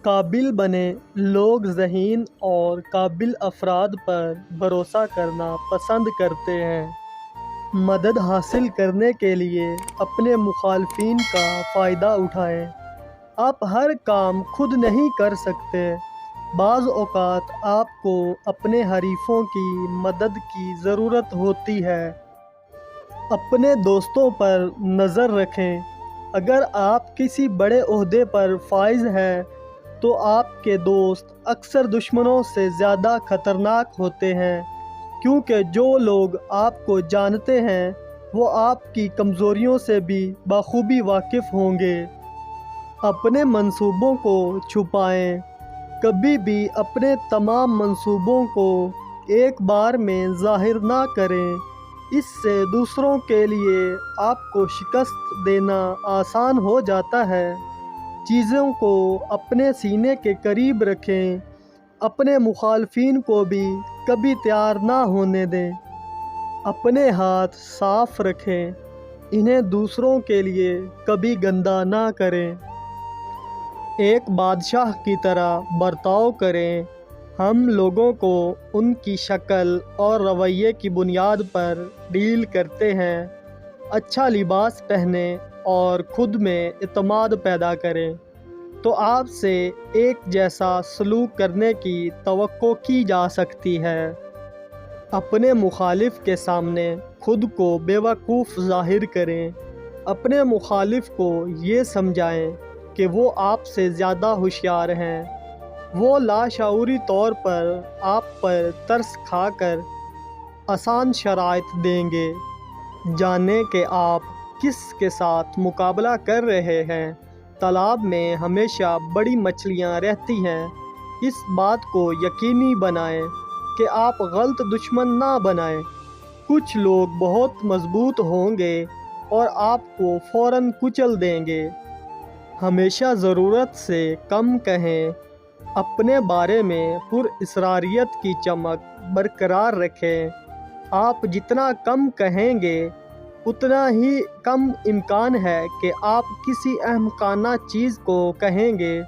قابل بنے لوگ ذہین اور قابل افراد پر بھروسہ کرنا پسند کرتے ہیں۔ مدد حاصل کرنے کے لیے اپنے مخالفین کا فائدہ اٹھائیں۔ آپ ہر کام خود نہیں کر سکتے۔ بعض اوقات آپ کو اپنے حریفوں کی مدد کی ضرورت ہوتی ہے۔ اپنے دوستوں پر نظر رکھیں۔ اگر آپ کسی بڑے عہدے پر فائز ہیں تو آپ کے دوست اکثر دشمنوں سے زیادہ خطرناک ہوتے ہیں، کیونکہ جو لوگ آپ کو جانتے ہیں وہ آپ کی کمزوریوں سے بھی بخوبی واقف ہوں گے۔ اپنے منصوبوں کو چھپائیں۔ کبھی بھی اپنے تمام منصوبوں کو ایک بار میں ظاہر نہ کریں، اس سے دوسروں کے لیے آپ کو شکست دینا آسان ہو جاتا ہے۔ چیزوں کو اپنے سینے کے قریب رکھیں۔ اپنے مخالفین کو بھی کبھی تیار نہ ہونے دیں۔ اپنے ہاتھ صاف رکھیں، انہیں دوسروں کے لیے کبھی گندا نہ کریں۔ ایک بادشاہ کی طرح برتاؤ کریں۔ ہم لوگوں کو ان کی شکل اور رویے کی بنیاد پر ڈیل کرتے ہیں۔ اچھا لباس پہنیں اور خود میں اعتماد پیدا کریں تو آپ سے ایک جیسا سلوک کرنے کی توقع کی جا سکتی ہے۔ اپنے مخالف کے سامنے خود کو بے وقوف ظاہر کریں۔ اپنے مخالف کو یہ سمجھائیں کہ وہ آپ سے زیادہ ہوشیار ہیں۔ وہ لاشعوری طور پر آپ پر ترس کھا کر آسان شرائط دیں گے۔ جانیں کہ آپ کس کے ساتھ مقابلہ کر رہے ہیں۔ تالاب میں ہمیشہ بڑی مچھلیاں رہتی ہیں۔ اس بات کو یقینی بنائیں کہ آپ غلط دشمن نہ بنائیں۔ کچھ لوگ بہت مضبوط ہوں گے اور آپ کو فوراً کچل دیں گے۔ ہمیشہ ضرورت سے کم کہیں۔ اپنے بارے میں پراسراریت کی چمک برقرار رکھیں۔ آپ جتنا کم کہیں گے اتنا ہی کم امکان ہے کہ آپ کسی احمقانہ چیز کو کہیں گے۔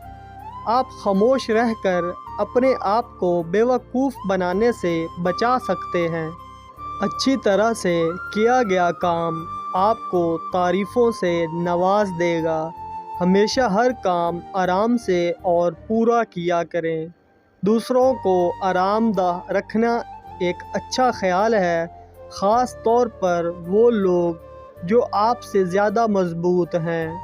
آپ خاموش رہ کر اپنے آپ کو بے وقوف بنانے سے بچا سکتے ہیں۔ اچھی طرح سے کیا گیا کام آپ کو تعریفوں سے نواز دے گا۔ ہمیشہ ہر کام آرام سے اور پورا کیا کریں۔ دوسروں کو آرام دہ رکھنا ایک اچھا خیال ہے، خاص طور پر وہ لوگ جو آپ سے زیادہ مضبوط ہیں۔